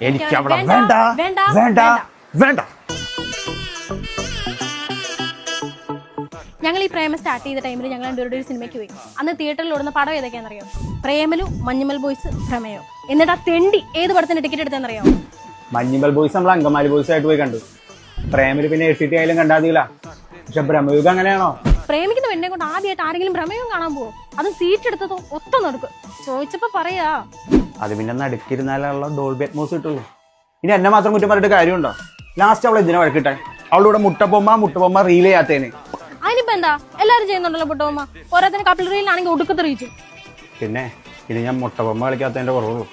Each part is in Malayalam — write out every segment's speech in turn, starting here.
എനിക്ക് അവിടെ വേണ്ട വേണ്ട വേണ്ട. ഞങ്ങൾ ഈ പ്രേമം സ്റ്റാർട്ട് ചെയ്ത ടൈമിൽ ഞങ്ങൾ രണ്ടുപേരുടെ ഒരു സിനിമയ്ക്ക് പോയി. അന്ന് തിയേറ്ററിൽ ഓടുന്ന പടം ഏതൊക്കെയാണെന്നറിയോ? പ്രേമലു, മഞ്ഞുമൽ ബോയ്സ്, പ്രമേയോ. എന്നിട്ട് ആ തെണ്ടി ഏത് പടത്തിന് ടിക്കറ്റ് എടുത്തെന്നറിയോ? മഞ്ഞുമൽ ബോയ്സ് നമ്മൾ അങ്കമാലി ബോയ്സ് ആയിട്ട് പോയി കണ്ടു. പ്രേമല് പിന്നെ എട്ടിട്ട് ആയാലും കണ്ടാതില്ല. പക്ഷെ ബ്രഹ്മയുഗം അങ്ങനെയാണോ? പ്രേമിക്കുന്ന പെണ്ണെ കൊണ്ട് ആദ്യമായിട്ട് ആരെങ്കിലും പ്രമേയം കാണാൻ പോകും? അത് സീറ്റ് എടുത്തതോ ഒത്ത നടക്കും. ചോദിച്ചപ്പോ പറയാ അത് പിന്നെ നടുക്കിരുന്നാലുള്ള ഡോൾബി അറ്റ്മോസ് കിട്ടുള്ളൂ. ഇനി എന്നെ മാത്രം കുറ്റം പറഞ്ഞിട്ട് കാര്യമുണ്ടോ? ലാസ്റ്റ് അവൾ എന്തിനാ വഴക്കിട്ടെ? അവളുടെ മുട്ടപ്പൊമ്മ റീൽ ചെയ്യാത്തേന്. അതിനിപ്പോ എന്താ, എല്ലാരും ചെയ്യുന്നുണ്ടല്ലോ മുട്ടപ്പൊമ്മ. ഓരോരുത്തരും കപ്പിൾ റീലിനാണെങ്കിൽ ഒടുക്കത്ത് റീച്ചു. പിന്നെ ഇനി ഞാൻ മുട്ടപ്പൊമ്മ കളിക്കാത്തതിന്റെ കുറവുള്ളൂ.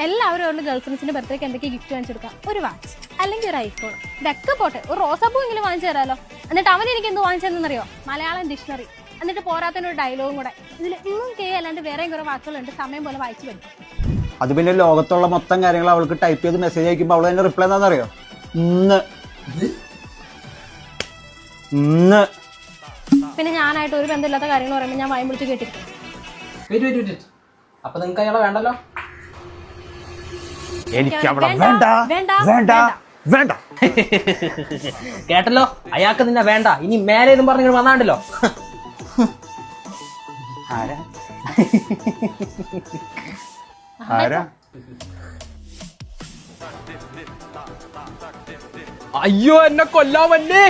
എല്ലാവരും അവരുടെ ഗേൾഫ്രണ്ട്സിന്റെ ബർത്ത്ഡേക്ക് എന്തൊക്കെ ഗിഫ്റ്റ് വാങ്ങിച്ചെടുക്കാം? ഒരു വാച്ച് അല്ലെങ്കിൽ ഒരു ഐഫോൺ. ഇതൊക്കെ പോട്ടെ, ഒരു റോസാപ്പൂ എങ്കിലും വാങ്ങിച്ചു തരാമല്ലോ. എന്നിട്ട് അവൻ എനിക്ക് എന്ത് വാങ്ങിച്ചതെന്നറിയോ? മലയാളം ഡിക്ഷണറി. എന്നിട്ട് പോരാത്തതിന് ഒരു ഡയലോഗും കൂടെ. ഇതിൽ ഇന്നും കേ അല്ലാണ്ട് വേറെയും കുറെ വാക്കുകളുണ്ട്, സമയം പോലെ വായിച്ചു പഠിക്കും. അത് പിന്നെ ലോകത്തുള്ള മൊത്തം കാര്യങ്ങൾ അവൾക്ക് ടൈപ്പ് ചെയ്ത് മെസ്സേജ് അയക്കുമ്പോൾ അവൾ തന്നെ റിപ്ലൈ എന്താണെന്നറിയോ? പിന്നെ ഞാനായിട്ട് ഒരു ബന്ധമില്ലാത്ത കാര്യങ്ങൾ പറയുമ്പോൾ ഞാൻ വായും വിളിച്ച് കേട്ടിരിക്കും. അപ്പൊ നിങ്ങൾക്ക് അയാളെ വേണ്ടല്ലോ. എനിക്ക് അവിടെ വേണ്ട വേണ്ട വേണ്ട. കേട്ടല്ലോ, അയാൾക്ക് നിന്നെ വേണ്ട. ഇനി മേലെ ഇതും പറഞ്ഞു വന്നാണ്ടല്ലോ. ആരാ ആരാ? അയ്യോ, എന്നെ കൊല്ലാൻ വന്നേ.